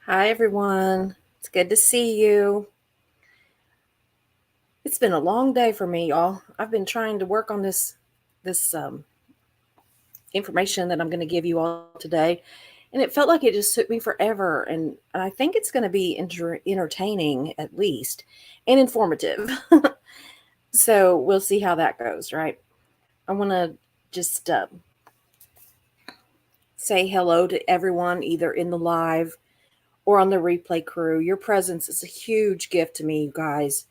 Hi, everyone. It's good to see you. It's been a long day for me, y'all. I've been trying to work on this information that I'm going to give you all today, and it felt like it just took me forever. And I think it's going to be entertaining, at least, and informative. So we'll see how that goes, right? I want to just say hello to everyone, either in the live or on the replay crew. Your presence is a huge gift to me, you guys.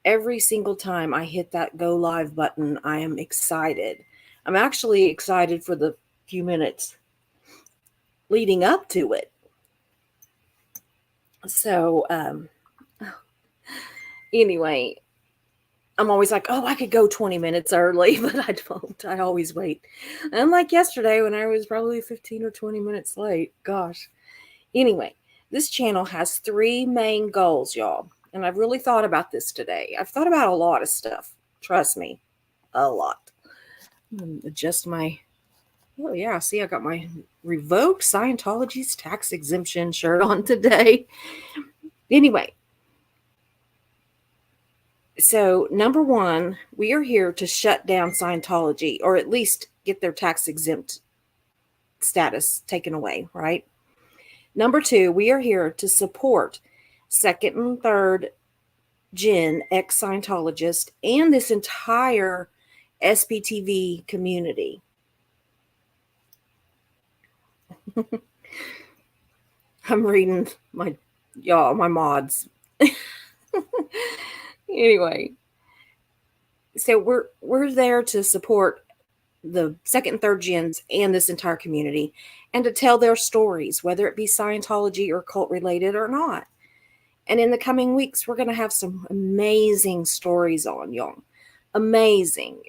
Every single time I hit that go live button, I am excited. I'm actually excited for the few minutes leading up to it. So, anyway, I'm always like, oh, I could go 20 minutes early, but I don't. I always wait. Unlike yesterday when I was probably 15 or 20 minutes late. Gosh. Anyway, this channel has three main goals, y'all. And I've really thought about this today. I've thought about a lot of stuff. Trust me, a lot. Adjust my Oh yeah, see, I got my revoked Scientology's tax exemption shirt on today. Anyway, so number one, we are here to shut down Scientology, or at least get their tax exempt status taken away, right? Number two, we are here to support second and third gen ex Scientologist and this entire SPTV community. I'm reading my mods. Anyway, so we're there to support the second and third gens and this entire community and to tell their stories, whether it be Scientology or cult related or not. And in the coming weeks, we're going to have some amazing stories on, y'all. Amazing.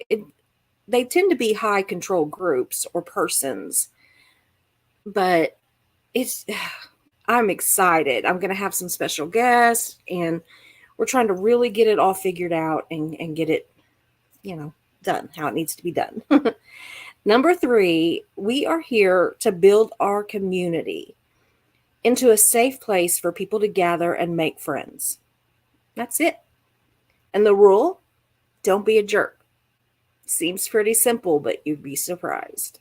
They tend to be high control groups or persons, but it's I'm excited. I'm going to have some special guests, and we're trying to really get it all figured out and get it, done how it needs to be done. Number three, we are here to build our community into a safe place for people to gather and make friends. That's it. And the rule, don't be a jerk. Seems pretty simple, but you'd be surprised.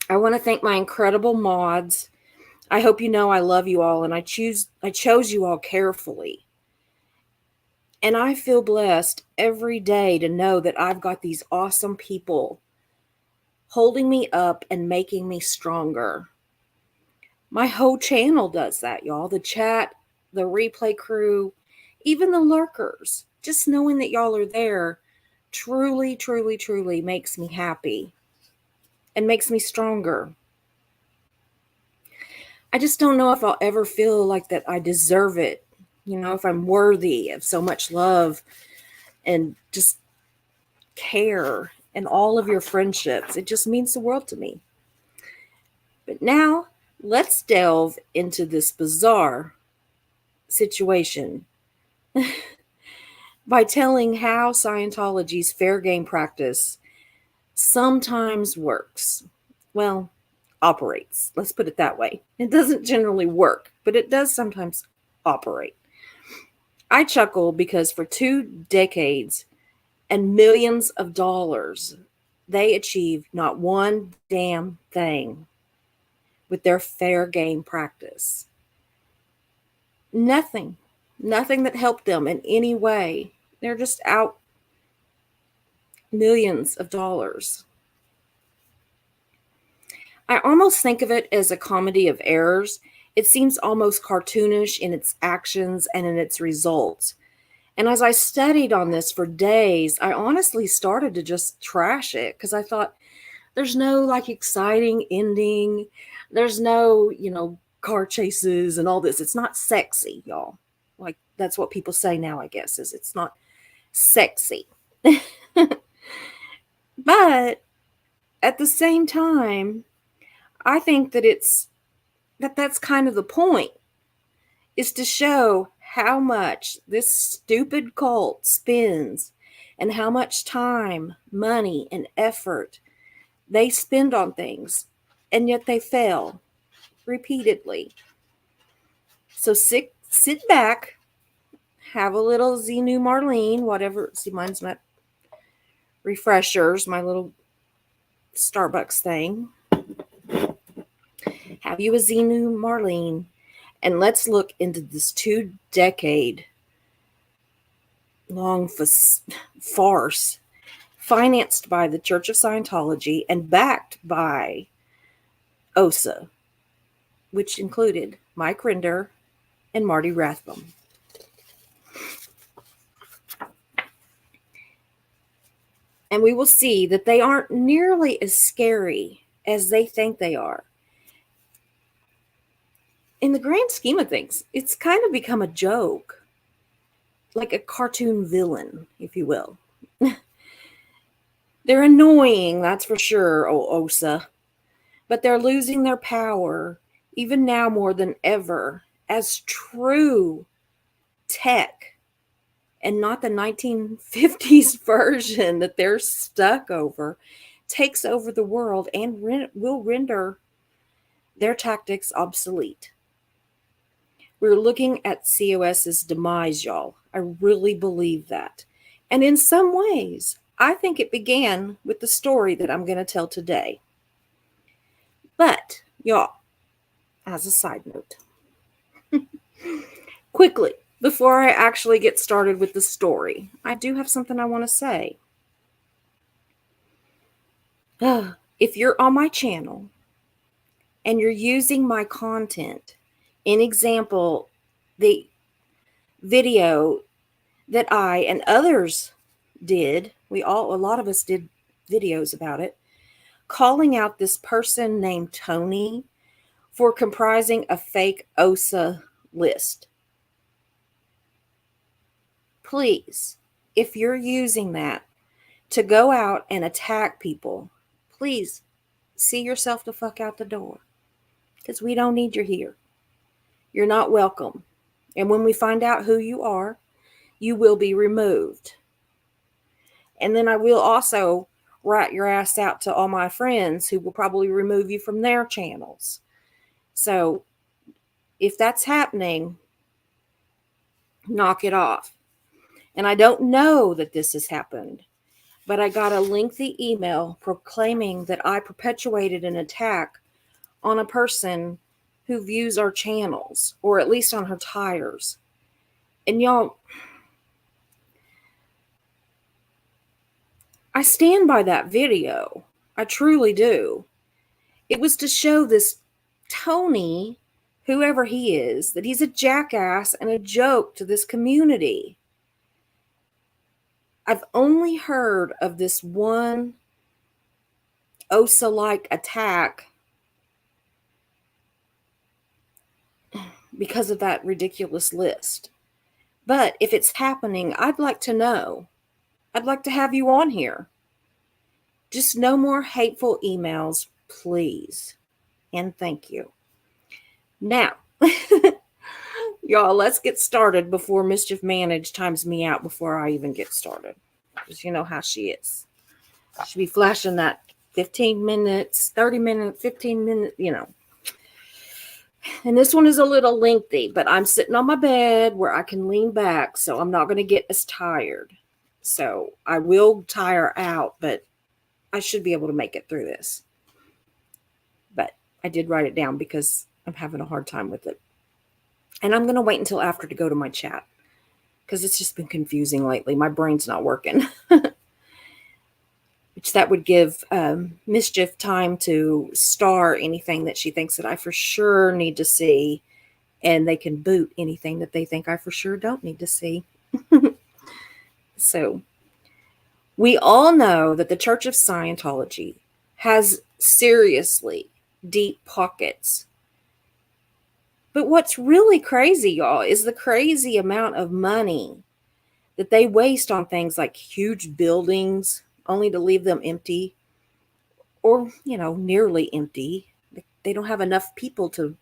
I want to thank my incredible mods. I hope you know I love you all, and I chose you all carefully. And I feel blessed every day to know that I've got these awesome people holding me up and making me stronger. My whole channel does that, y'all. The chat, the replay crew, even the lurkers. Just knowing that y'all are there truly, truly, truly makes me happy and makes me stronger. I just don't know if I'll ever feel like that I deserve it. If I'm worthy of so much love and just care and all of your friendships. It just means the world to me. But now, let's delve into this bizarre situation by telling how Scientology's fair game practice sometimes works. Well, operates. Let's put it that way. It doesn't generally work, but it does sometimes operate. I chuckle because for 2 decades and millions of dollars, they achieved not one damn thing with their fair game practice. Nothing. Nothing that helped them in any way. They're just out millions of dollars. I almost think of it as a comedy of errors. It seems almost cartoonish in its actions and in its results. And as I studied on this for days, I honestly started to just trash it because I thought there's no like exciting ending. There's no, car chases and all this. It's not sexy, y'all. Like that's what people say now, I guess, is it's not sexy. But at the same time, I think that that's kind of the point, is to show how much this stupid cult spends and how much time, money, and effort they spend on things, and yet they fail repeatedly. So sit back, have a little Xenu Marlene, whatever. See, mine's not refreshers, my little Starbucks thing. Have you a Xenu Marlene, and let's look into this 2-decade long farce financed by the Church of Scientology and backed by OSA, which included Mike Rinder and Marty Rathbone. And we will see that they aren't nearly as scary as they think they are. In the grand scheme of things, it's kind of become a joke, like a cartoon villain, if you will. They're annoying, that's for sure, OSA, but they're losing their power, even now more than ever, as true tech and not the 1950s version that they're stuck over, takes over the world and will render their tactics obsolete. We're looking at COS's demise, y'all. I really believe that. And in some ways, I think it began with the story that I'm going to tell today. But, y'all, as a side note, quickly, before I actually get started with the story, I do have something I want to say. If you're on my channel and you're using my content, in example, the video that I and others did, a lot of us did videos about it, calling out this person named Tony for comprising a fake OSA list. Please, if you're using that to go out and attack people, please see yourself the fuck out the door, because we don't need you here. You're not welcome. And when we find out who you are, you will be removed. And then I will also rat your ass out to all my friends who will probably remove you from their channels. So if that's happening, knock it off. And I don't know that this has happened, but I got a lengthy email proclaiming that I perpetuated an attack on a person who views our channels, or at least on her tires. And y'all, I stand by that video. I truly do. It was to show this Tony, whoever he is, that he's a jackass and a joke to this community. I've only heard of this one OSA-like attack because of that ridiculous list. But if it's happening, I'd like to know. I'd like to have you on here. Just no more hateful emails, please. And thank you. Now, y'all, let's get started before Mischief Managed times me out before I even get started. Because you know how she is. She'll be flashing that 15 minutes, 30 minutes, 15 minutes, you know. And this one is a little lengthy, but I'm sitting on my bed where I can lean back, so I'm not going to get as tired. So I will tire out, but I should be able to make it through this. But I did write it down because I'm having a hard time with it. And I'm going to wait until after to go to my chat, because it's just been confusing lately. My brain's not working. Which that would give Mischief time to star anything that she thinks that I for sure need to see. And they can boot anything that they think I for sure don't need to see. So we all know that the Church of Scientology has seriously deep pockets. But what's really crazy, y'all, is the crazy amount of money that they waste on things like huge buildings only to leave them empty, or, you know, nearly empty. They don't have enough people to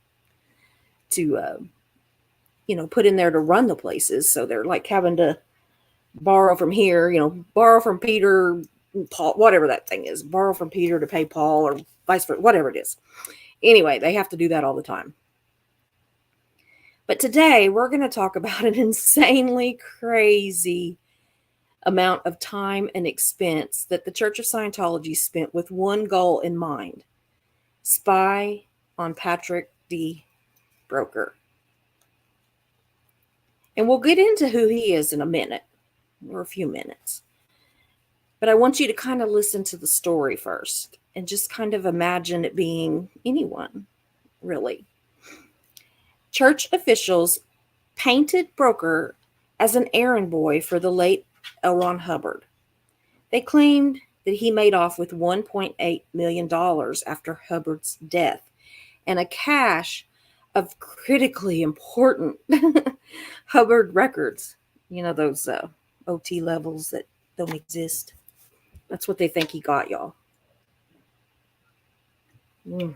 put in there to run the places. So they're like having to borrow from here, borrow from Peter, Paul, whatever that thing is, borrow from Peter to pay Paul, or vice versa, whatever it is. Anyway, they have to do that all the time. But today we're going to talk about an insanely crazy amount of time and expense that the Church of Scientology spent with one goal in mind: spy on Patrick D. Broeker. And we'll get into who he is in a minute, or a few minutes. But I want you to kind of listen to the story first and just kind of imagine it being anyone, really. Church officials painted Broeker as an errand boy for the late L. Ron Hubbard. They claimed that he made off with $1.8 million after Hubbard's death and a cache of critically important Hubbard records. You know, those OT levels that don't exist. That's what they think he got, y'all. Mm.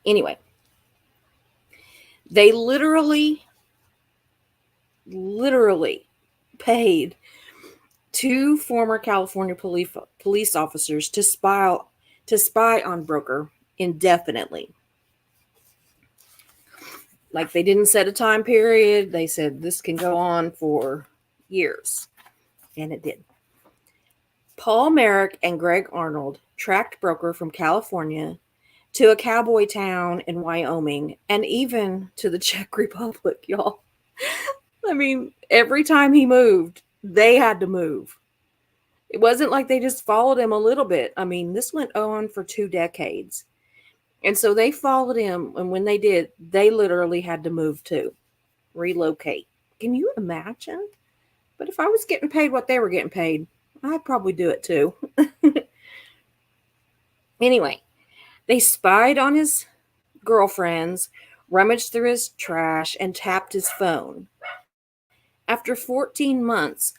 Anyway, they literally paid two former California police officers to spy on Broeker indefinitely. Like, they didn't set a time period. They said this can go on for years, and it did. Paul Merrick and Greg Arnold tracked Broeker from California to a cowboy town in Wyoming and even to the Czech Republic, y'all. I mean, every time he moved, they had to move. It wasn't like they just followed him a little bit. I mean, this went on for 2 decades. And so they followed him, and when they did, they literally had to move too, relocate. Can you imagine? But if I was getting paid what they were getting paid, I'd probably do it too. Anyway, they spied on his girlfriends, rummaged through his trash, and tapped his phone. After 14 months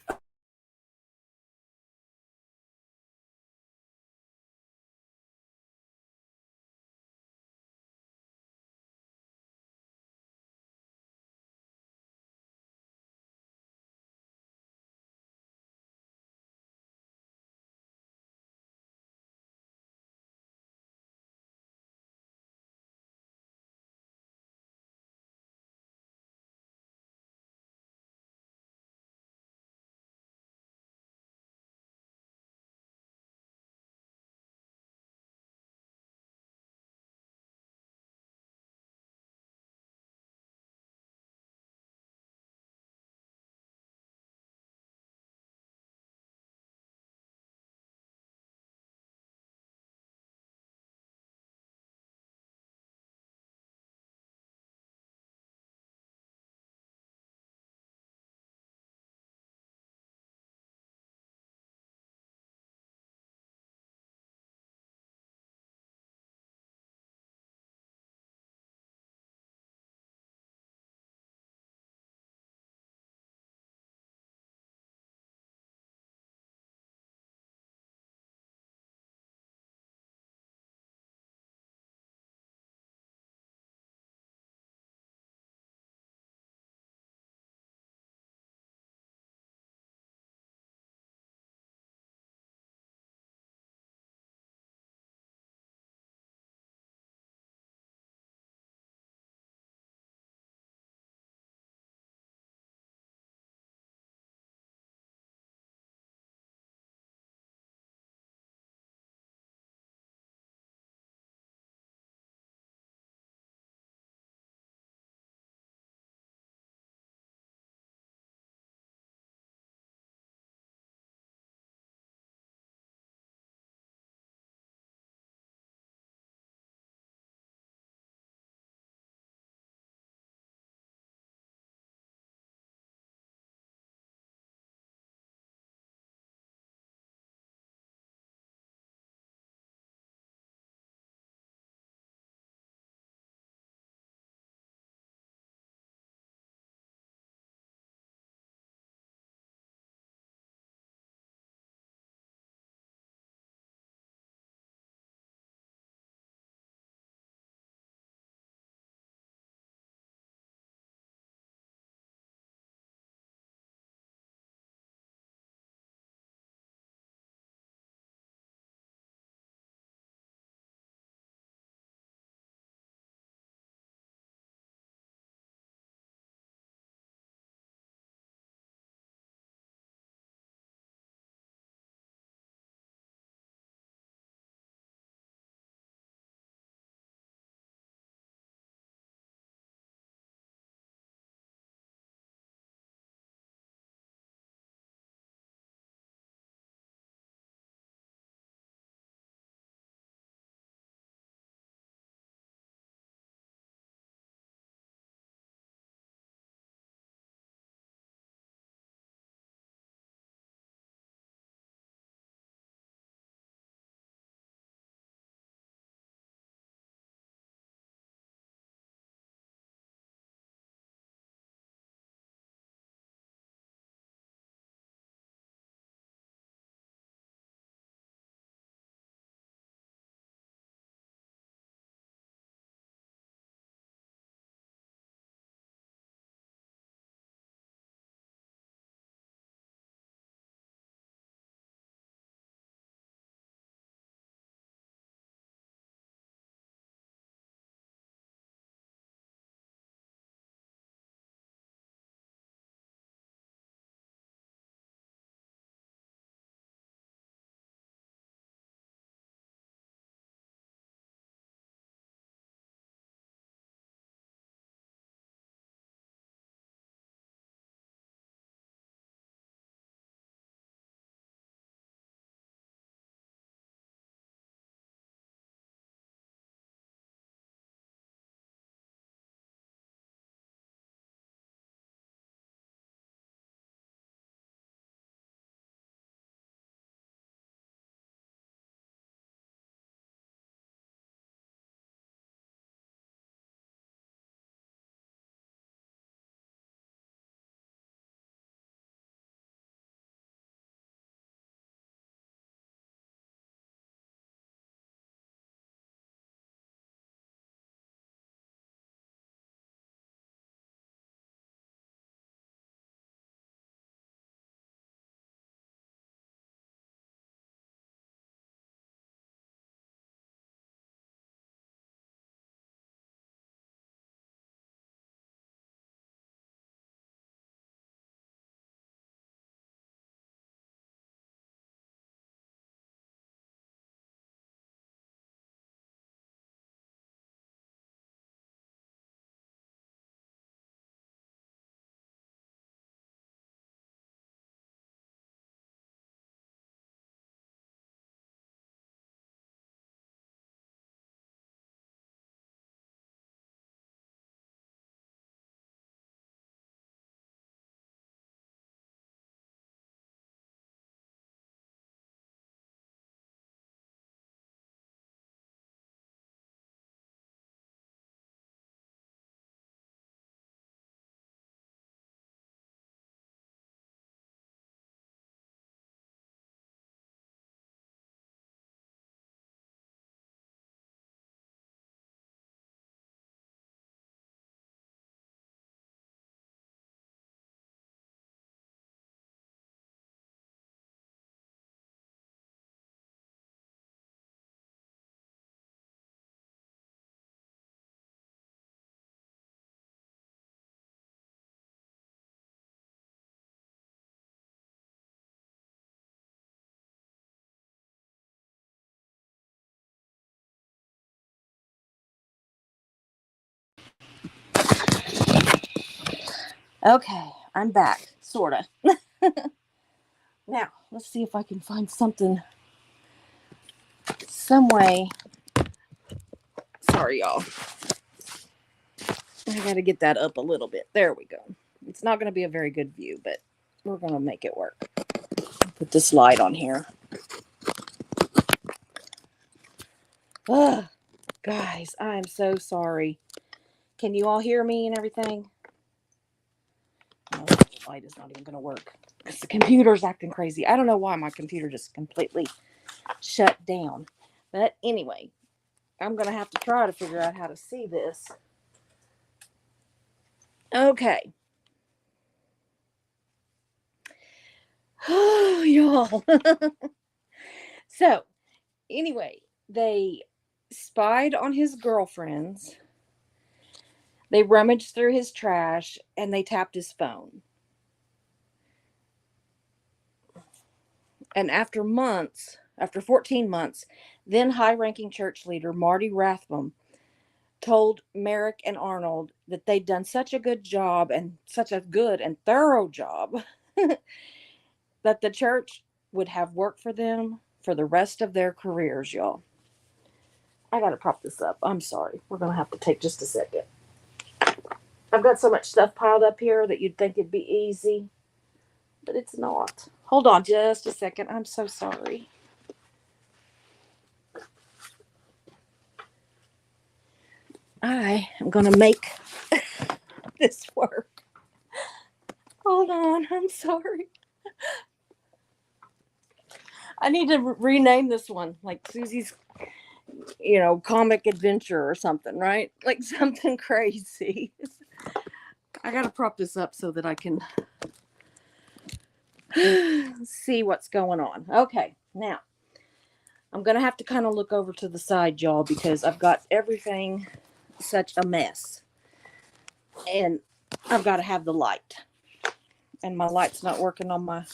Okay, I'm back, sorta. Now, let's see if I can find something, some way. Sorry, y'all. I gotta get that up a little bit. There we go. It's not gonna be a very good view, but we're gonna make it work. Put this light on here. Ugh, guys, I'm so sorry. Can you all hear me and everything? No, the light is not even gonna work because the computer's acting crazy. I don't know why my computer just completely shut down. But anyway, I'm gonna have to try to figure out how to see this. Okay. Oh, y'all. So, anyway, they spied on his girlfriends. They rummaged through his trash and they tapped his phone. And after 14 months, then high-ranking church leader Marty Rathbun told Merrick and Arnold that they'd done such a good job and such a good and thorough job that the church would have work for them for the rest of their careers, y'all. I gotta prop this up. I'm sorry. We're gonna have to take just a second. I've got so much stuff piled up here that you'd think it'd be easy, but it's not. Hold on just a second. I'm so sorry. I am gonna make this work. Hold on. I'm sorry. I need to rename this one like Susie's, comic adventure or something, right? Like something crazy. I gotta prop this up so that I can see what's going on. Okay, now I'm gonna have to kind of look over to the side, y'all, because I've got everything such a mess, and I've got to have the light, and my light's not working on my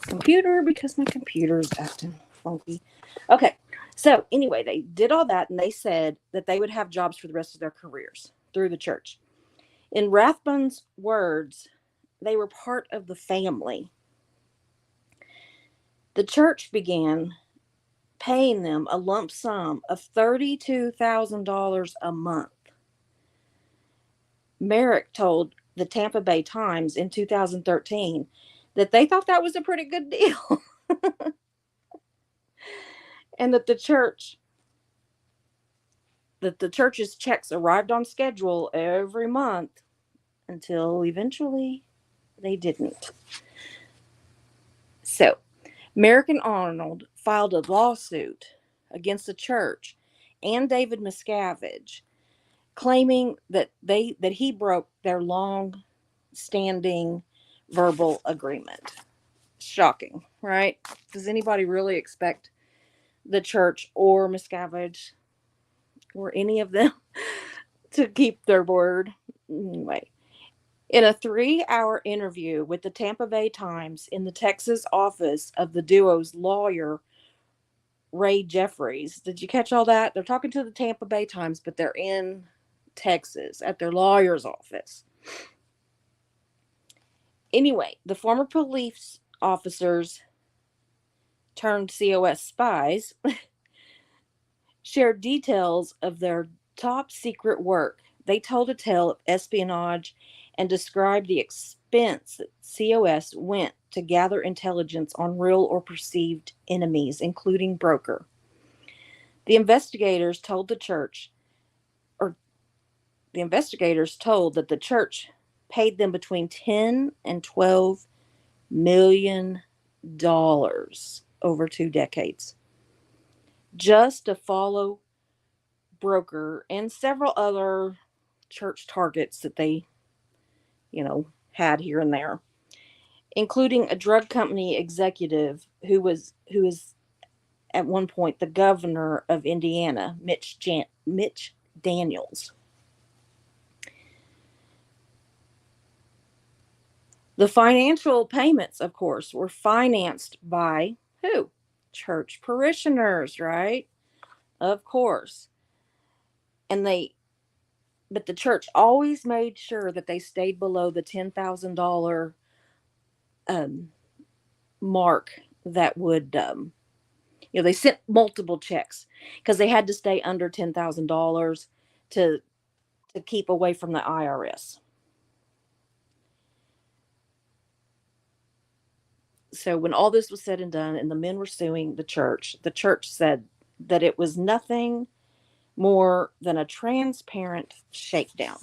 computer because my computer's acting funky. Okay, so anyway, they did all that, and they said that they would have jobs for the rest of their careers through the church. In Rathbun's words, they were part of the family. The church began paying them a lump sum of $32,000 a month. Merrick told the Tampa Bay Times in 2013 that they thought that was a pretty good deal. And that the church's checks arrived on schedule every month until eventually they didn't. So, Merrick and Arnold filed a lawsuit against the church and David Miscavige, claiming that he broke their long-standing verbal agreement. Shocking, right? Does anybody really expect the church or Miscavige or any of them to keep their word? Anyway, in a 3-hour interview with the Tampa Bay Times in the Texas office of the duo's lawyer, Ray Jeffries. Did you catch all that? They're talking to the Tampa Bay Times, but they're in Texas at their lawyer's office. Anyway, the former police officers turned COS spies shared details of their top secret work. They told a tale of espionage and described the expense that COS went to gather intelligence on real or perceived enemies, including Broeker. The investigators told that the church paid them between $10 and $12 million over 2 decades just to follow Broeker and several other church targets that they, had here and there, including a drug company executive who is at one point the governor of Indiana, Mitch Daniels. The financial payments, of course, were financed by who? Church parishioners, right? Of course. And But the church always made sure that they stayed below the $10,000 um, mark that would, they sent multiple checks because they had to stay under $10,000 to keep away from the IRS. So when all this was said and done and the men were suing the church said that it was nothing more than a transparent shakedown.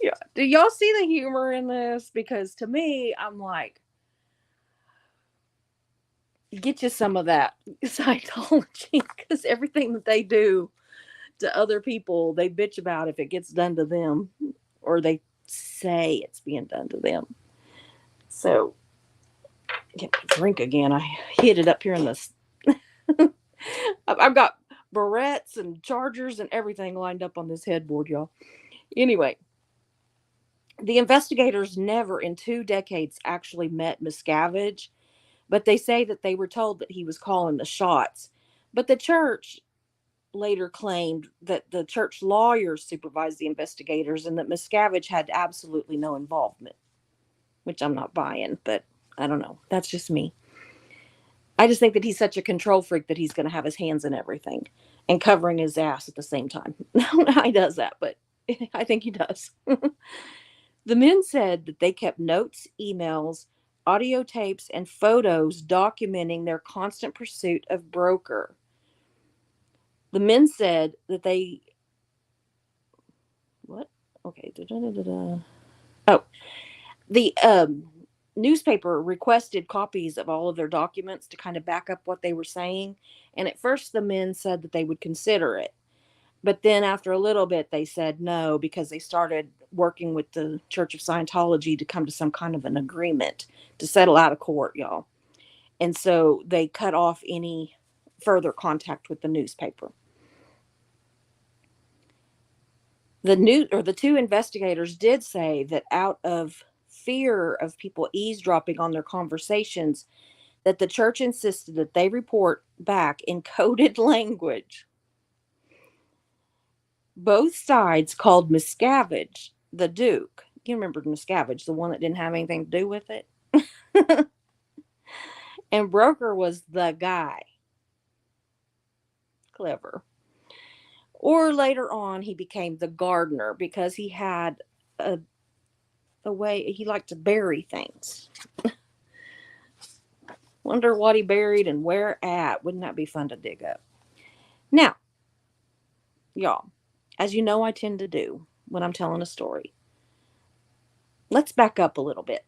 Yeah. Do y'all see the humor in this? Because to me, I'm like, get you some of that Scientology, because everything that they do to other people, they bitch about if it gets done to them, or they say it's being done to them. So, get my drink again. I hit it up here in this. I've got barrettes and chargers and everything lined up on this headboard, y'all. Anyway, the investigators never in 2 decades actually met Miscavige, but they say that they were told that he was calling the shots. But the church later claimed that the church lawyers supervised the investigators and that Miscavige had absolutely no involvement, which I'm not buying, but I don't know. That's just me. I just think that he's such a control freak that he's going to have his hands in everything and covering his ass at the same time. I don't know how he does that, but I think he does. The men said that they kept notes, emails, audio tapes, and photos documenting their constant pursuit of Broeker. The men said that they. What? Okay. Da-da-da-da-da. Oh, the newspaper requested copies of all of their documents to kind of back up what they were saying. And at first, the men said that they would consider it. But then after a little bit, they said no, because they started working with the Church of Scientology to come to some kind of an agreement to settle out of court, y'all. And so they cut off any further contact with the newspaper. The two investigators did say that out of fear of people eavesdropping on their conversations, that the church insisted that they report back in coded language. Both sides called Miscavige the Duke. You remember Miscavige, the one that didn't have anything to do with it? And Broeker was the guy. Clever. Or later on, he became the gardener because he had a, a way, he liked to bury things. Wonder what he buried and where at. Wouldn't that be fun to dig up? Now, y'all, as you know, I tend to do when I'm telling a story, let's back up a little bit.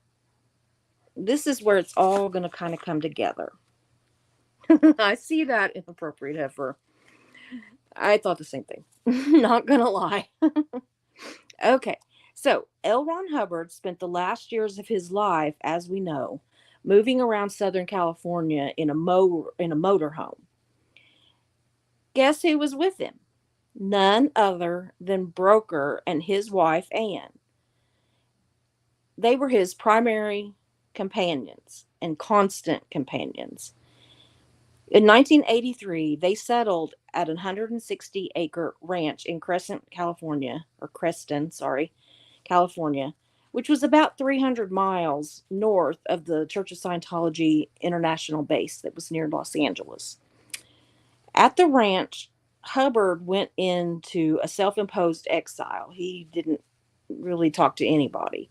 This is where it's all going to kind of come together. I see that inappropriate heifer. I thought the same thing. Not going to lie. Okay, so L. Ron Hubbard spent the last years of his life, as we know, moving around Southern California in a motorhome. Guess who was with him? None other than Broeker and his wife Anne. They were his primary companions and constant companions. In 1983, they settled at a 160-acre ranch in Creston, California, which was about 300 miles north of the Church of Scientology International Base that was near Los Angeles. At the ranch, Hubbard went into a self-imposed exile. He didn't really talk to anybody.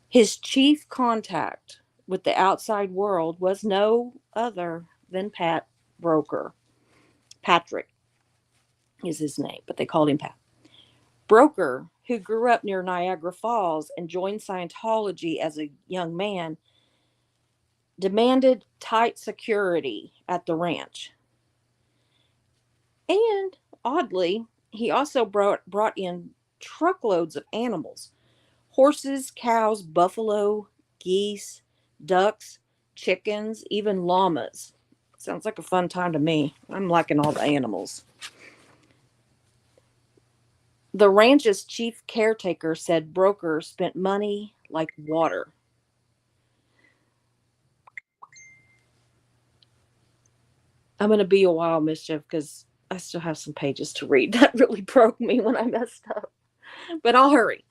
His chief contact with the outside world was no other than Broeker. Patrick is his name, but they called him Pat. Broeker, who grew up near Niagara Falls and joined Scientology as a young man, demanded tight security at the ranch. And oddly, he also brought in truckloads of animals: horses, cows, buffalo, geese, ducks, chickens, even llamas. Sounds like a fun time to me. I'm liking all the animals. The ranch's chief caretaker said Broeker spent money like water. I'm going to be a wild mischief because I still have some pages to read. That really broke me when I messed up. But I'll hurry.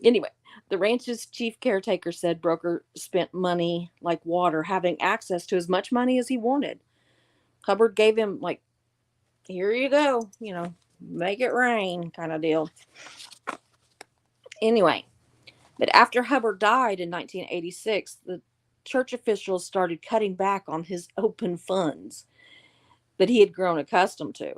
Anyway, the ranch's chief caretaker said Broeker spent money like water, having access to as much money as he wanted. Hubbard gave him, like, here you go, make it rain kind of deal. Anyway, but after Hubbard died in 1986, the church officials started cutting back on his open funds that he had grown accustomed to.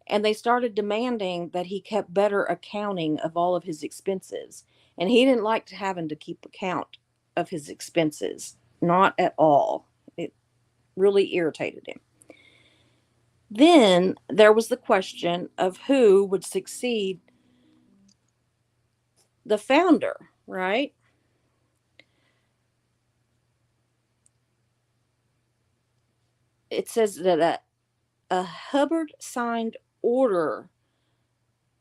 And they started demanding that he kept better accounting of all of his expenses. And he didn't like having to keep account of his expenses. Not at all. It really irritated him. Then there was the question of who would succeed the founder, right? It says that a Hubbard signed order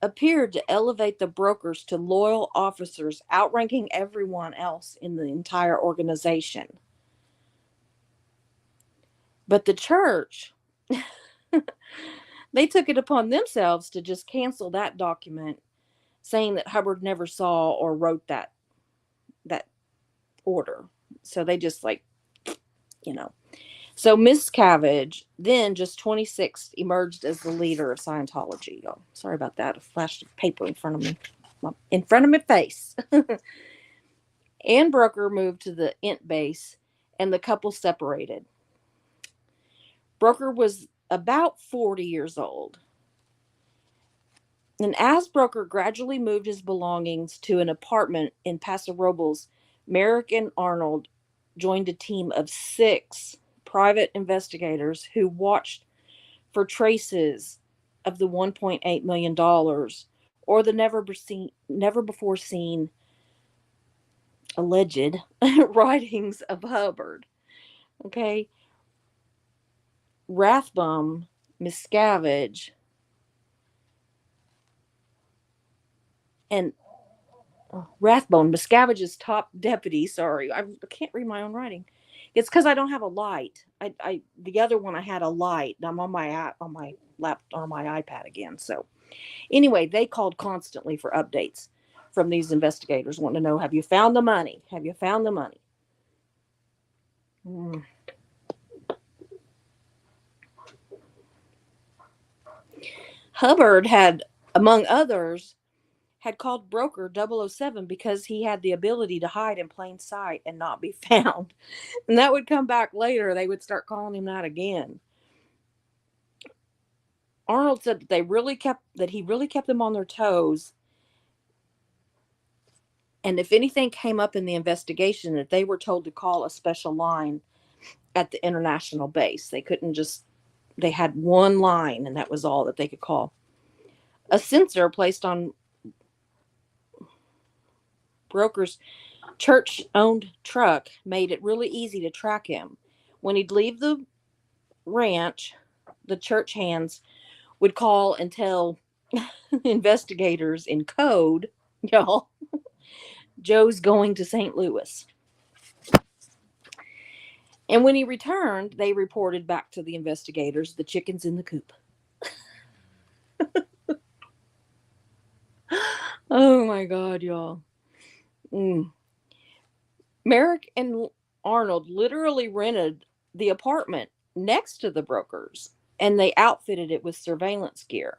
appeared to elevate the Broekers to loyal officers, outranking everyone else in the entire organization. But the church, they took it upon themselves to just cancel that document, saying that Hubbard never saw or wrote that order. So they just So Miss Cavage, then just 26, emerged as the leader of Scientology. Oh, sorry about that. A flash of paper in front of my face. Ann Broeker moved to the Int base, and the couple separated. Broeker was about 40 years old. And as Broeker gradually moved his belongings to an apartment in Paso Robles, Merrick and Arnold joined a team of 6 private investigators who watched for traces of the $1.8 million or the never before seen alleged writings of Hubbard. Okay. Rathbone, Miscavige, and Rathbone, Miscavige's top deputy. Sorry, I can't read my own writing. It's because I don't have a light. The other one I had a light. I'm on my iPad again. So anyway, they called constantly for updates from these investigators, wanting to know, have you found the money? Have you found the money? Hubbard had, among others, had called Broeker 007 because he had the ability to hide in plain sight and not be found. And that would come back later. They would start calling him that again. Arnold said that he really kept them on their toes. And if anything came up in the investigation, that they were told to call a special line at the international base. They had one line, and that was all that they could call. A sensor placed on Broeker's church-owned truck made it really easy to track him. When he'd leave the ranch, the church hands would call and tell investigators in code, y'all, Joe's going to St. Louis. And when he returned, they reported back to the investigators, the chicken's in the coop. Oh my God, y'all. Merrick and Arnold literally rented the apartment next to the Broekers, and they outfitted it with surveillance gear.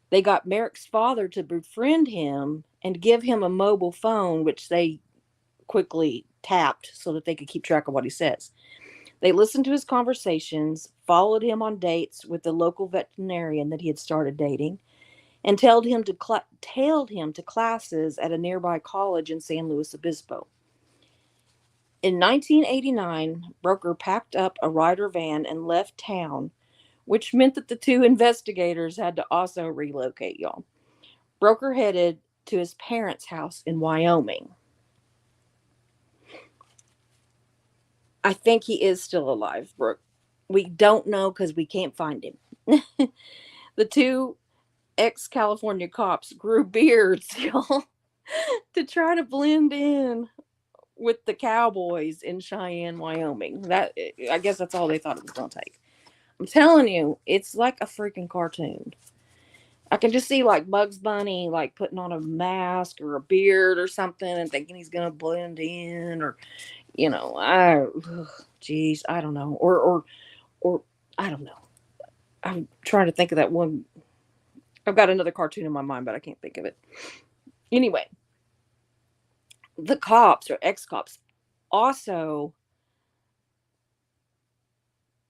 They got Merrick's father to befriend him and give him a mobile phone, which they quickly tapped so that they could keep track of what he says. They listened to his conversations, followed him on dates with the local veterinarian that he had started dating, and tailed him to classes at a nearby college in San Luis Obispo. In 1989, Broeker packed up a Ryder van and left town, which meant that the 2 investigators had to also relocate, y'all. Broeker headed to his parents' house in Wyoming. I think he is still alive, Brooke. We don't know because we can't find him. The 2 ex-California cops grew beards, y'all, to try to blend in with the cowboys in Cheyenne, Wyoming. I guess that's all they thought it was going to take. I'm telling you, it's like a freaking cartoon. I can just see like Bugs Bunny like putting on a mask or a beard or something and thinking he's gonna blend in, or geez, I don't know, or I don't know. I'm trying to think of that one. I've got another cartoon in my mind, but I can't think of it. Anyway, the cops or ex cops also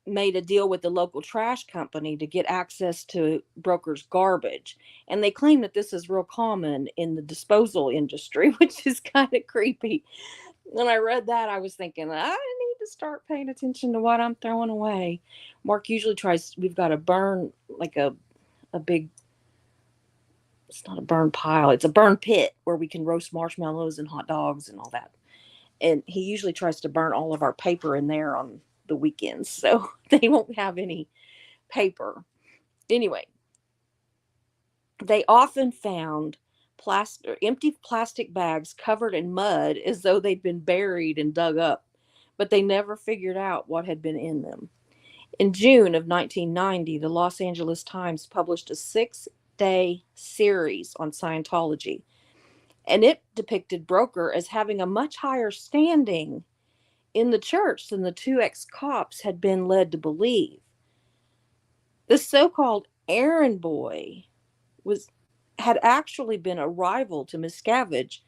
made a deal with the local trash company to get access to Broeker's garbage. And they claim that this is real common in the disposal industry, which is kind of creepy. When I read that, I was thinking, I need to start paying attention to what I'm throwing away. Mark usually tries, we've got a burn, like a big, it's not a burn pile, it's a burn pit where we can roast marshmallows and hot dogs and all that. And he usually tries to burn all of our paper in there on the weekends. So they won't have any paper. Anyway, they often found empty plastic bags covered in mud as though they'd been buried and dug up, but they never figured out what had been in them. In June of 1990, the Los Angeles Times published a 6-day series on Scientology, and it depicted Broeker as having a much higher standing in the church than the two ex cops had been led to believe. The so called errand boy was had actually been a rival to Miscavige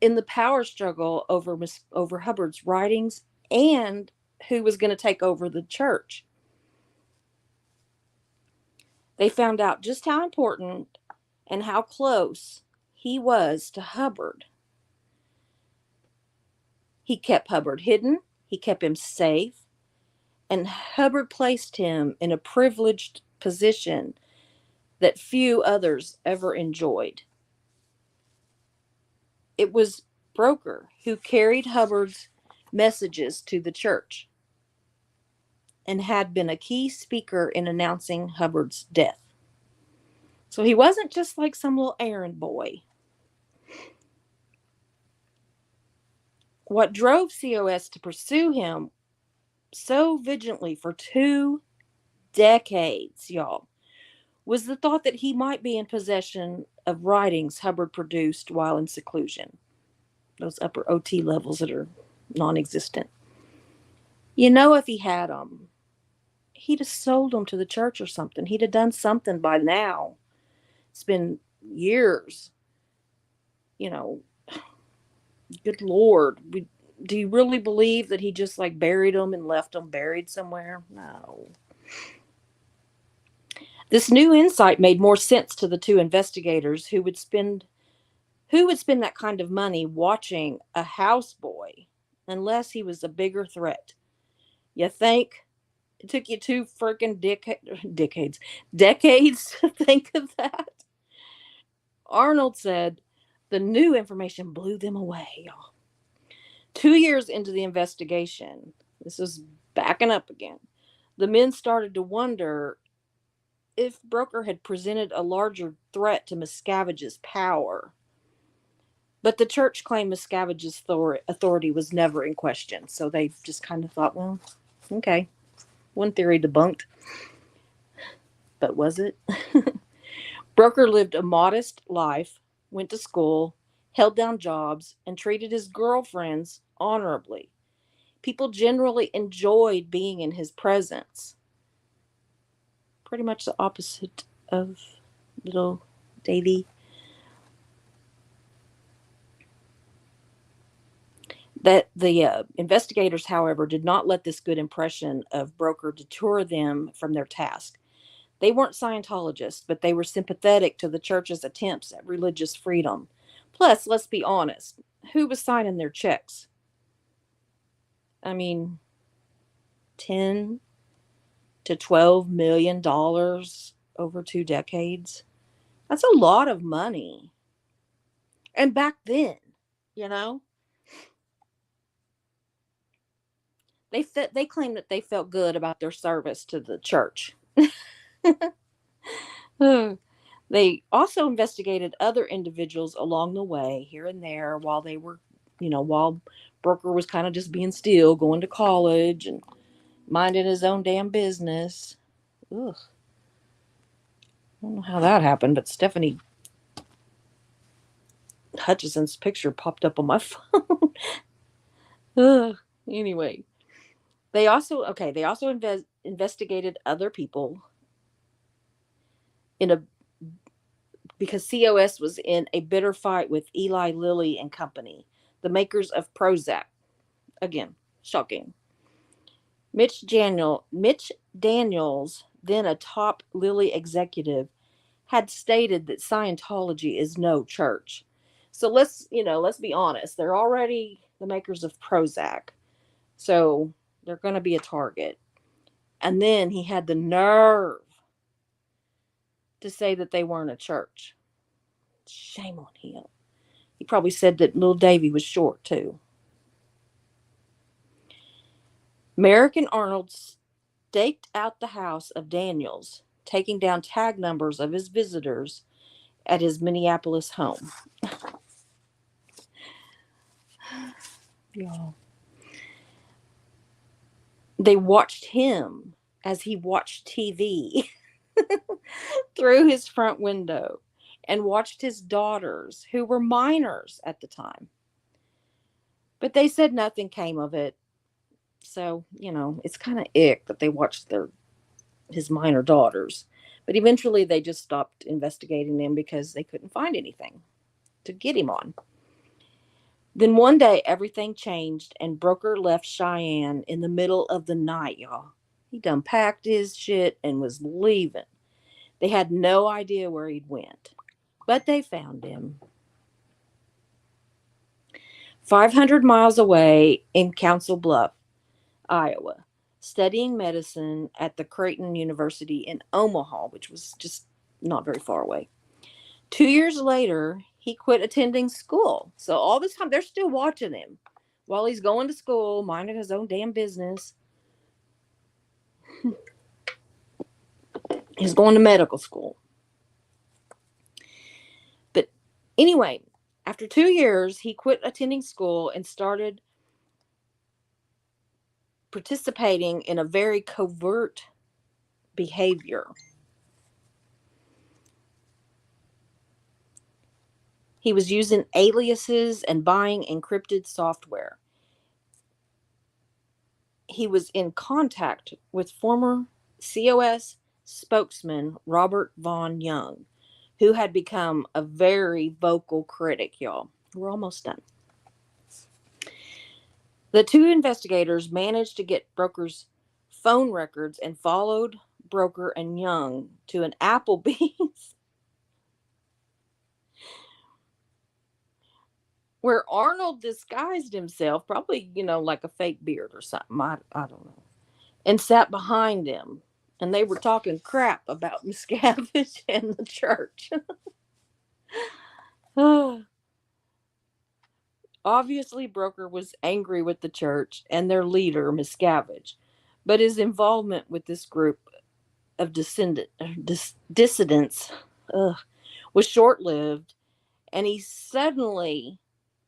in the power struggle over Hubbard's writings and who was going to take over the church. They found out just how important and how close he was to Hubbard. He kept Hubbard hidden, he kept him safe, and Hubbard placed him in a privileged position that few others ever enjoyed. It was Broeker who carried Hubbard's messages to the church and had been a key speaker in announcing Hubbard's death. So he wasn't just like some little errand boy. What drove COS to pursue him so vigilantly for 2 decades, y'all, was the thought that he might be in possession of writings Hubbard produced while in seclusion. Those upper OT levels that are non-existent. If he had them, he'd have sold them to the church or something. He'd have done something by now. It's been years. Good Lord. Do you really believe that he just like buried them and left them buried somewhere? No. This new insight made more sense to the two investigators who would spend that kind of money watching a houseboy unless he was a bigger threat. You think? It took you 2 freaking decades to think of that? Arnold said the new information blew them away, y'all. 2 years into the investigation, this is backing up again, the men started to wonder if Broeker had presented a larger threat to Miscavige's power. But the church claimed Miscavige's authority was never in question. So they just kind of thought, well, okay, one theory debunked. But was it? Broeker lived a modest life, went to school, held down jobs, and treated his girlfriends honorably. People generally enjoyed being in his presence. Pretty much the opposite of little Davy. That the investigators, however, did not let this good impression of Broeker deter them from their task. They weren't Scientologists, but they were sympathetic to the church's attempts at religious freedom. Plus, let's be honest, who was signing their checks? I mean, 10 to $12 million over 2 decades. That's a lot of money. And back then, you know, they claimed that they felt good about their service to the church. They also investigated other individuals along the way, here and there, while they were, while Broeker was kind of just being still, going to college and, minding his own damn business. Ugh. I don't know how that happened, but Stephanie Hutchison's picture popped up on my phone. Ugh. Anyway, they also investigated other people in a because COS was in a bitter fight with Eli Lilly and Company, the makers of Prozac. Again, shocking. Mitch Daniels, then a top Lilly executive, had stated that Scientology is no church. So let's be honest. They're already the makers of Prozac. So they're going to be a target. And then he had the nerve to say that they weren't a church. Shame on him. He probably said that little Davy was short too. Merrick and Arnold staked out the house of Daniels, taking down tag numbers of his visitors at his Minneapolis home. Y'all. They watched him as he watched TV through his front window and watched his daughters, who were minors at the time. But they said nothing came of it. So, it's kind of ick that they watched his minor daughters. But eventually they just stopped investigating them because they couldn't find anything to get him on. Then one day everything changed and Broeker left Cheyenne in the middle of the night, y'all. He done packed his shit and was leaving. They had no idea where he'd went, but they found him. 500 miles away in Council Bluff, Iowa, studying medicine at the Creighton University in Omaha, which was just not very far away. 2 years later, he quit attending school. So all this time, they're still watching him while he's going to school, minding his own damn business. He's going to medical school. But anyway, after 2 years, he quit attending school and started participating in a very covert behavior. He was using aliases and buying encrypted software. He was in contact with former COS spokesman Robert Von Young, who had become a very vocal critic, y'all. We're almost done. The two investigators managed to get Broeker's phone records and followed Broeker and Young to an Applebee's where Arnold disguised himself, probably, like a fake beard or something. I don't know. And sat behind him. And they were talking crap about Miscavige and the church. Obviously, Broeker was angry with the church and their leader, Miscavige. But his involvement with this group of dissidents was short-lived. And he suddenly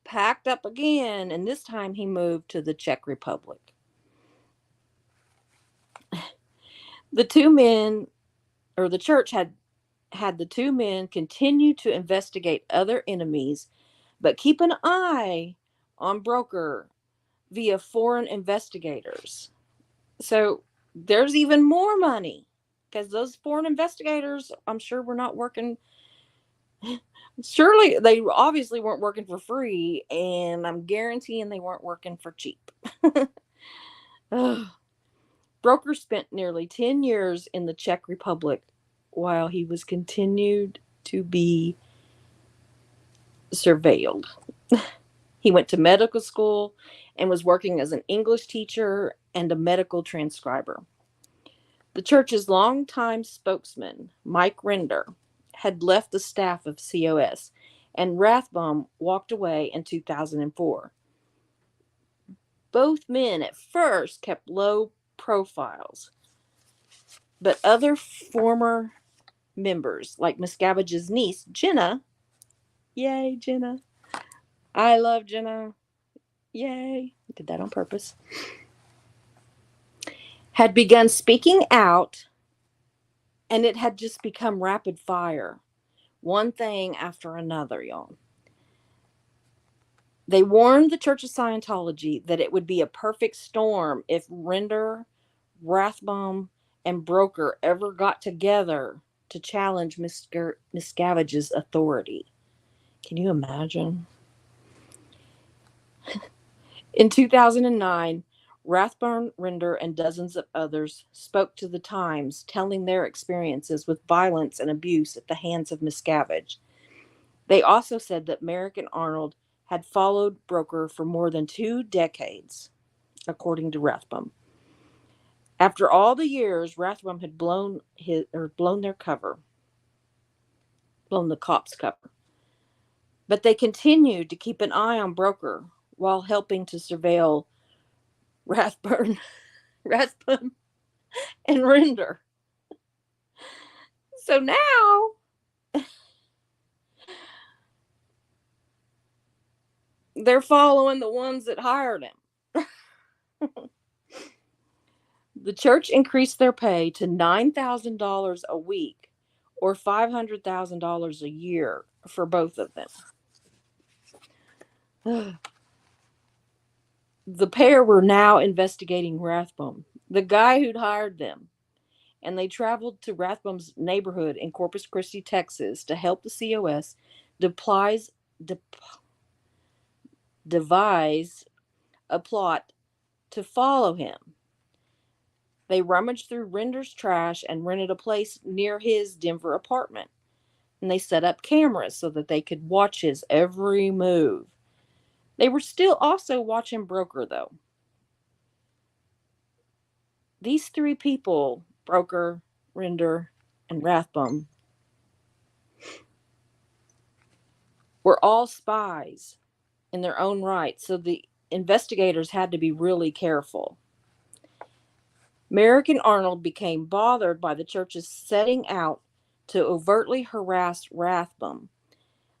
packed up again, and this time he moved to the Czech Republic. The church had the two men continue to investigate other enemies, but keep an eye on Broeker via foreign investigators. So there's even more money because those foreign investigators, I'm sure, were not working. Surely they obviously weren't working for free, and I'm guaranteeing they weren't working for cheap. Broeker spent nearly 10 years in the Czech Republic while he was continued to be surveilled. He went to medical school and was working as an English teacher and a medical transcriber. The church's longtime spokesman, Mike Render, had left the staff of COS, and Rathbone walked away in 2004. Both men at first kept low profiles, but other former members, like Miscavige's niece, Jenna, yay, Jenna, I love Jenna, yay, did that on purpose, had begun speaking out, and it had just become rapid fire. One thing after another, y'all. They warned the Church of Scientology that it would be a perfect storm if Render, Rathbone, and Broeker ever got together to challenge Miscavige's authority. Can you imagine? In 2009, Rathbone, Render, and dozens of others spoke to the Times, telling their experiences with violence and abuse at the hands of Miscavige. They also said that Merrick and Arnold had followed Broeker for more than 2 decades, according to Rathbone. After all the years, Rathbone had blown their cover, blown the cops' cover. But they continued to keep an eye on Broeker while helping to surveil Rathbone, Rathbone and Render. So now they're following the ones that hired him. The church increased their pay to $9,000 a week or $500,000 a year for both of them. The pair were now investigating Rathbone, the guy who'd hired them, and they traveled to Rathbone's neighborhood in Corpus Christi, Texas, to help the COS devise a plot to follow him. They rummaged through Render's trash and rented a place near his Denver apartment. And they set up cameras so that they could watch his every move. They were still also watching Broeker, though. These 3 people, Broeker, Render, and Rathbone, were all spies in their own right, so the investigators had to be really careful. Merrick and Arnold became bothered by the church's setting out to overtly harass Rathbone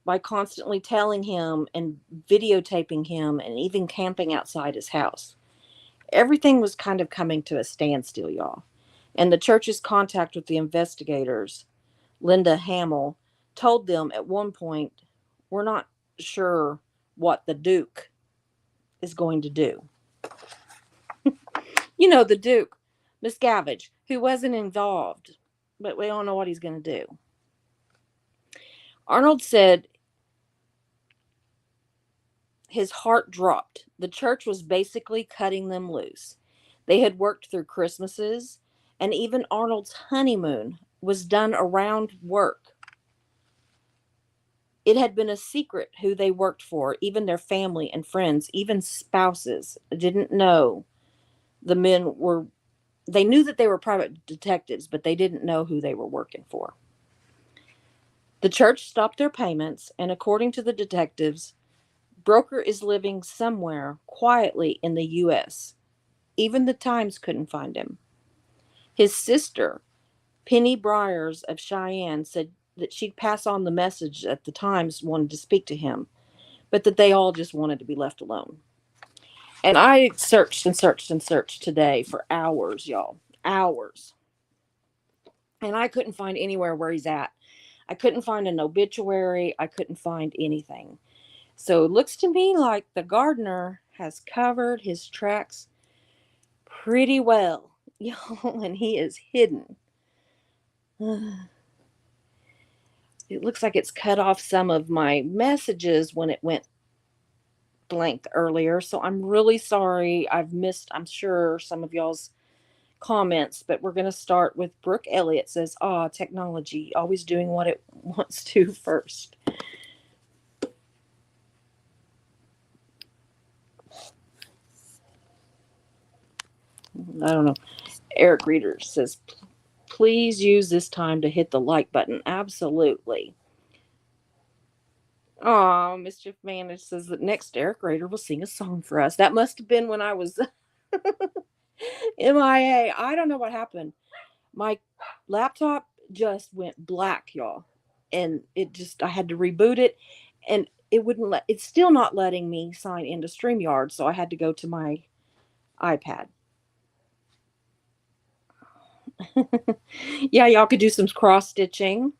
by constantly telling him and videotaping him and even camping outside his house. Everything was kind of coming to a standstill, y'all. And the church's contact with the investigators, Linda Hamill, told them at one point, "We're not sure what the Duke is going to do." You know, the Duke, Miscavige, who wasn't involved, but we don't know what he's going to do. Arnold said his heart dropped. The church was basically cutting them loose. They had worked through Christmases, and even Arnold's honeymoon was done around work. It had been a secret who they worked for. Even their family and friends, even spouses, didn't know the men were. They knew that they were private detectives, but they didn't know who they were working for. The church stopped their payments, and according to the detectives, Broeker is living somewhere quietly in the U.S. Even the Times couldn't find him. His sister, Penny Briers of Cheyenne, said that she'd pass on the message that the Times wanted to speak to him, but that they all just wanted to be left alone. And I searched and searched and searched today for hours, y'all. Hours. And I couldn't find anywhere where he's at. I couldn't find an obituary. I couldn't find anything. So it looks to me like the gardener has covered his tracks pretty well, y'all, and he is hidden. It looks like it's cut off some of my messages when it went blank earlier. So I'm really sorry. I've missed, I'm sure, some of y'all's comments, but we're going to start with Brooke Elliott says, technology, always doing what it wants to first. I don't know. Eric Reader says, please use this time to hit the like button. Absolutely. Oh, Mischief Manage says that next Eric Rader will sing a song for us. That must have been when I was MIA. I don't know what happened. My laptop just went black, y'all. And I had to reboot it. And it's still not letting me sign into StreamYard. So I had to go to my iPad. Yeah, y'all could do some cross stitching.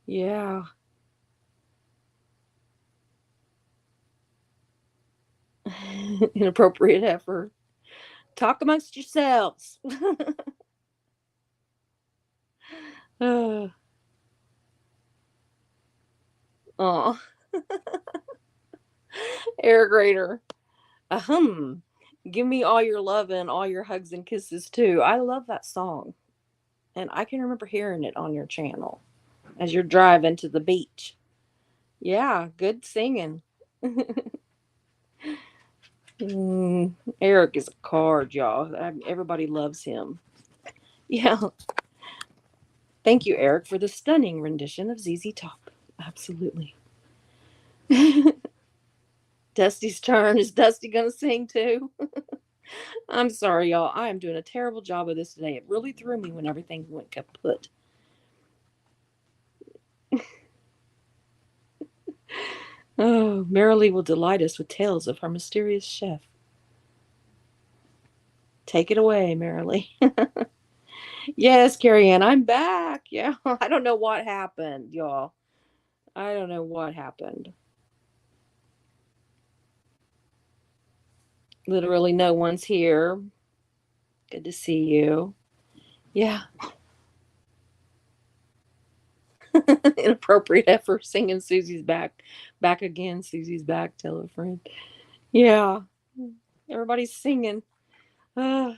Yeah. Inappropriate effort. Talk amongst yourselves. uh, oh, air grader. Ahem. Give me all your love and all your hugs and kisses too. I love that song. And I can remember hearing it on your channel as you're driving to the beach. Yeah, good singing. Mm, Eric is a card, y'all. Everybody loves him. Yeah. Thank you, Eric, for the stunning rendition of ZZ Top. Absolutely. Dusty's turn. Is Dusty going to sing too? I'm sorry, y'all. I am doing a terrible job of this today. It really threw me when everything went kaput. Oh, Marilee will delight us with tales of her mysterious chef. Take it away, Marilee. Yes, Carrie Ann, I'm back. Yeah, I don't know what happened, y'all. I don't know what happened. Literally, no one's here. Good to see you. Yeah. Inappropriate effort singing Susie's back. Back again. Susie's back. Tell a friend. Yeah. Everybody's singing. Uh,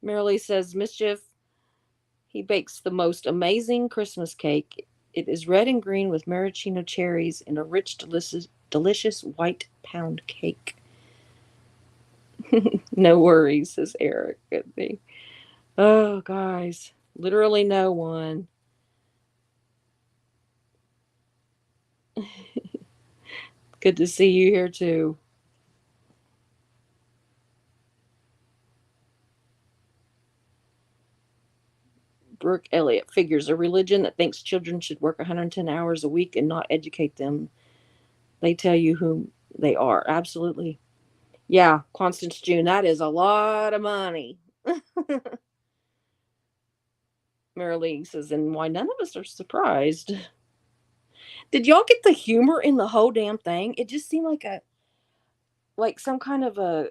Marilee says, Mischief, he bakes the most amazing Christmas cake. It is red and green with maraschino cherries and a rich, delicious white pound cake. No worries, says Eric. Oh, guys. Literally no one. Good to see you here, too. Brooke Elliott figures a religion that thinks children should work 110 hours a week and not educate them. They tell you who they are. Absolutely. Yeah, Constance June, that is a lot of money. Marilee says, and why none of us are surprised. Did y'all get the humor in the whole damn thing? It just seemed like some kind of a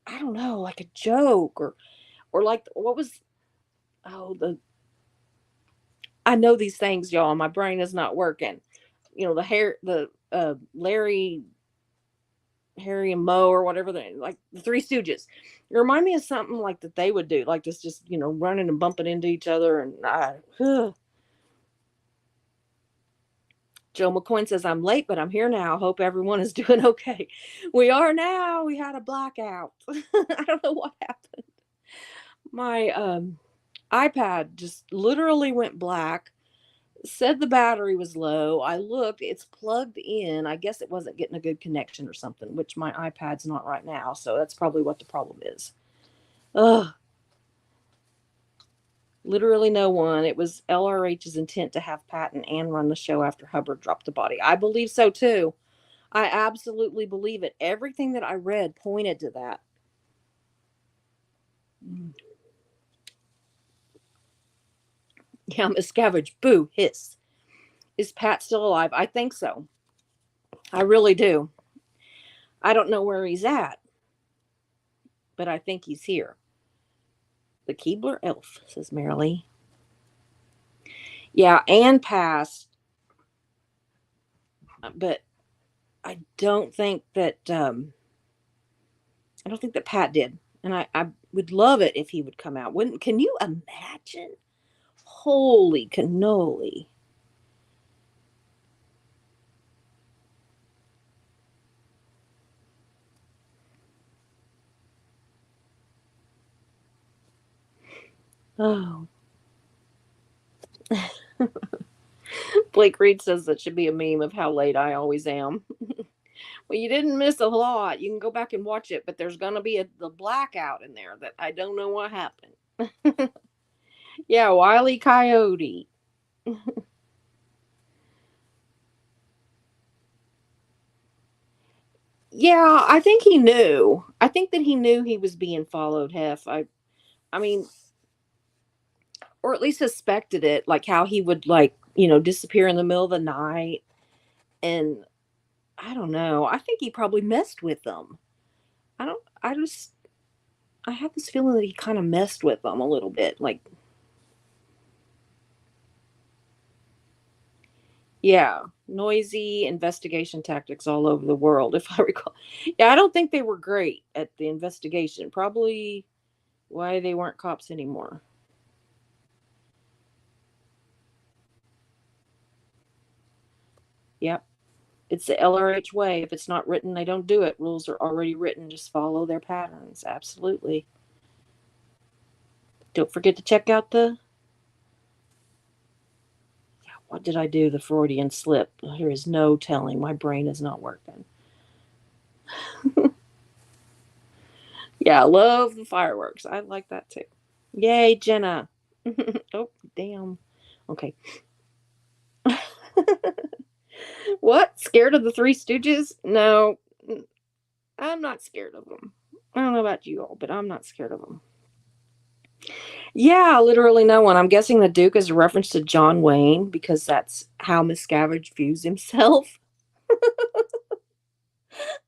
I don't know, like a joke or like what was the I know these things, y'all. My brain is not working. The Larry, Harry and Moe or whatever they like the Three Stooges. It remind me of something like that they would do, like this, just running and bumping into each other. And Joe McCoy says, I'm late, but I'm here now. Hope everyone is doing okay. We are now. We had a blackout. I don't know what happened. My iPad just literally went black. Said the battery was low. I looked, it's plugged in. I guess it wasn't getting a good connection or something, which my iPad's not right now. So that's probably what the problem is. Ugh. Literally no one. It was LRH's intent to have Pat and Ann run the show after Hubbard dropped the body. I believe so too. I absolutely believe it. Everything that I read pointed to that. Yeah, Miscavige. Boo, hiss. Is Pat still alive? I think so. I really do. I don't know where he's at, but I think he's here. The Keebler elf, says Marilee. Yeah, Anne passed, but I don't think that Pat did. And I would love it if he would come out. Wouldn't Can you imagine? Holy cannoli. Oh. Blake Reed says that should be a meme of how late I always am. Well, you didn't miss a lot. You can go back and watch it, but there's going to be the blackout in there that I don't know what happened. Yeah, Wile E. Coyote. Yeah, I think he knew. I think that he knew he was being followed, Hef. I mean, or at least suspected it, like how he would like, disappear in the middle of the night. And I don't know. I think he probably messed with them. I have this feeling that he kind of messed with them a little bit. Like, yeah, noisy investigation tactics all over the world, if I recall. Yeah, I don't think they were great at the investigation. Probably why they weren't cops anymore. Yep. It's the LRH way. If it's not written, they don't do it. Rules are already written. Just follow their patterns. Absolutely. Don't forget to check out what did I do? The Freudian slip. There is no telling. My brain is not working. Yeah, I love the fireworks. I like that too. Yay, Jenna. Oh, damn. Okay. What? Scared of the Three Stooges? No, I'm not scared of them. I don't know about you all, but I'm not scared of them. Yeah, literally no one. I'm guessing the Duke is a reference to John Wayne because that's how Miscavige views himself.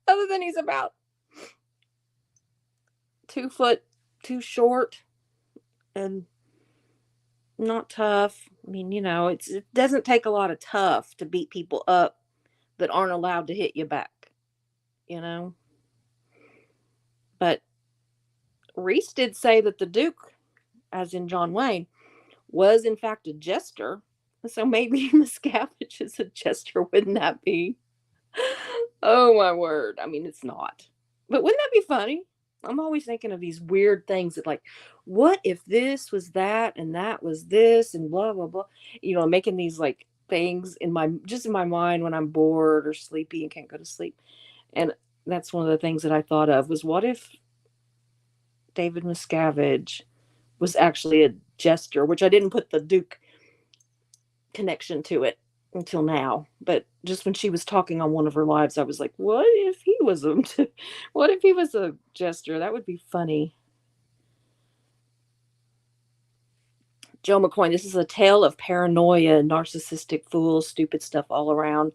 Other than he's about 2 foot too short and not tough. I mean, it doesn't take a lot of tough to beat people up that aren't allowed to hit you back, you know? But Reese did say that the Duke, as in John Wayne, was in fact a jester. So maybe Miscavige is a jester, wouldn't that be? Oh my word. I mean, it's not. But wouldn't that be funny? I'm always thinking of these weird things that, like, what if this was that and that was this and blah blah blah. Making these like things in my mind when I'm bored or sleepy and can't go to sleep. And that's one of the things that I thought of was, what if David Miscavige was actually a jester, which I didn't put the Duke connection to it until now. But just when she was talking on one of her lives, I was like, what if he was a what if he was a jester? That would be funny. Joe McCoy, this is a tale of paranoia, narcissistic fools, stupid stuff all around.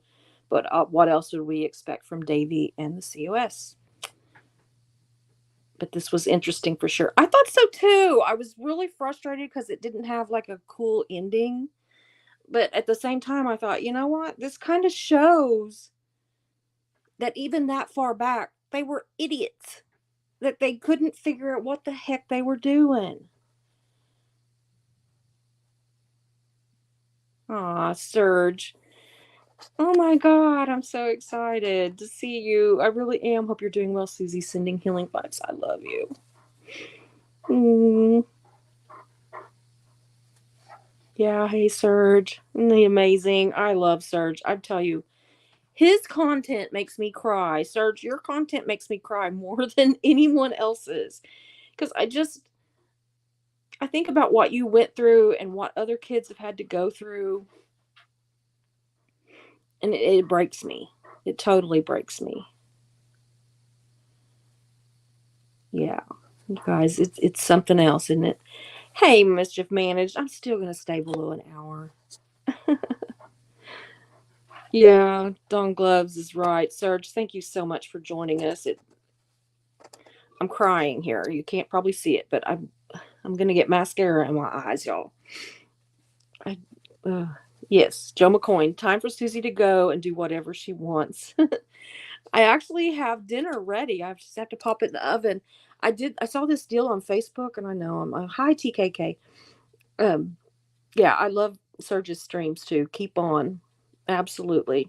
But what else would we expect from Davy and the COS? But this was interesting for sure. I thought so too. I was really frustrated because it didn't have like a cool ending. But at the same time, I thought, you know what? This kind of shows that even that far back, they were idiots, that they couldn't figure out what the heck they were doing. Aw, Serge. Oh my God, I'm so excited to see you. I really am. Hope you're doing well, Susie. Sending healing vibes. I love you. Mm, yeah, hey, Serge. Isn't he amazing? I love Serge. I tell you, his content makes me cry. Serge, your content makes me cry more than anyone else's. Because I think about what you went through and what other kids have had to go through, and it breaks me. It totally breaks me. Yeah, you guys, it's something else, isn't it? Hey, mischief managed. I'm still gonna stay below an hour. Yeah, Don Gloves is right. Serge, thank you so much for joining us. I'm crying here. You can't probably see it, but I'm gonna get mascara in my eyes, y'all. I, uh, yes, Joe McCoy. Time for Susie to go and do whatever she wants. I actually have dinner ready. I just have to pop it in the oven. I saw this deal on Facebook, and I know I'm a hi TKK. Um, yeah, I love Serge's streams too. Keep on, absolutely.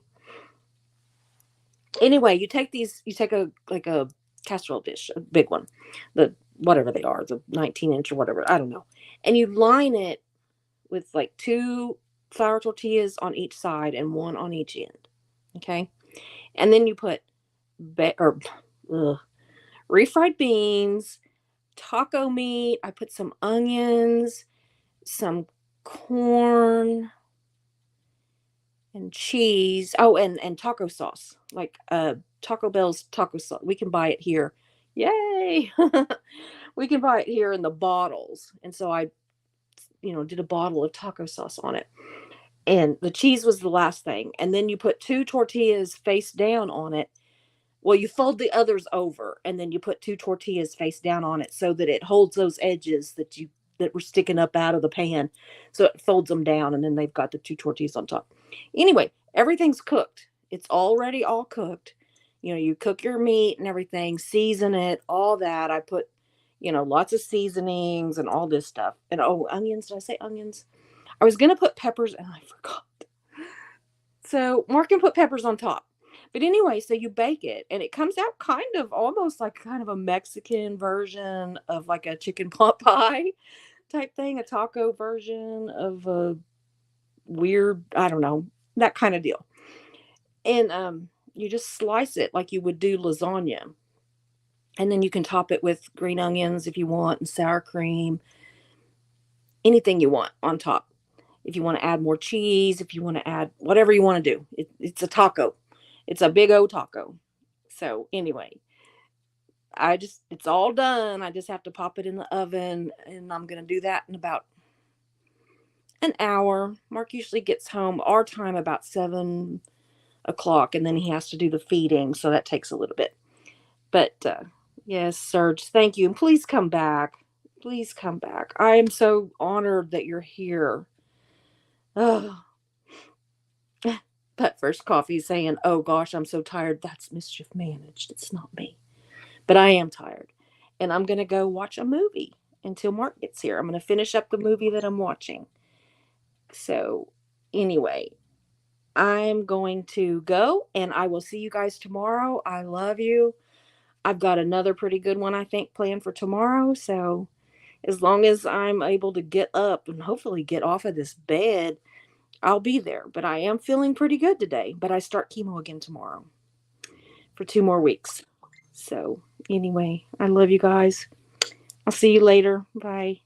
Anyway, you take a casserole dish, a big one, the whatever they are, the 19-inch or whatever, I don't know, and you line it with like two flour tortillas on each side and one on each end. Okay, and then you put ugh, refried beans, taco meat. I put some onions, some corn and cheese. Oh, and taco sauce, like Taco Bell's taco sauce. We can buy it here. Yay! We can buy it here in the bottles. And so I, did a bottle of taco sauce on it. And the cheese was the last thing. And then you put two tortillas face down on it. Well, you fold the others over and then you put two tortillas face down on it so that it holds those edges that were sticking up out of the pan. So it folds them down and then they've got the two tortillas on top. Anyway, everything's cooked. It's already all cooked. You cook your meat and everything, season it, all that. I put, lots of seasonings and all this stuff. And oh, onions. Did I say onions? I was going to put peppers and I forgot. So Mark can put peppers on top. But anyway, so you bake it and it comes out kind of almost like kind of a Mexican version of like a chicken pot pie type thing, a taco version of a weird, I don't know, that kind of deal. And you just slice it like you would do lasagna. And then you can top it with green onions if you want and sour cream, anything you want on top. If you want to add more cheese, if you want to add whatever you want to do, it's a taco. It's a big old taco. So anyway, it's all done. I just have to pop it in the oven and I'm going to do that in about an hour. Mark usually gets home our time about 7 o'clock and then he has to do the feeding. So that takes a little bit. But yes, Serge, thank you. And please come back. Please come back. I am so honored that you're here. Oh. But First Coffee saying, oh gosh, I'm so tired. That's mischief managed. It's not me. But I am tired. And I'm going to go watch a movie until Mark gets here. I'm going to finish up the movie that I'm watching. So anyway, I'm going to go and I will see you guys tomorrow. I love you. I've got another pretty good one, I think, planned for tomorrow. So as long as I'm able to get up and hopefully get off of this bed, I'll be there. But I am feeling pretty good today. But I start chemo again tomorrow for 2 more weeks. So anyway, I love you guys. I'll see you later. Bye.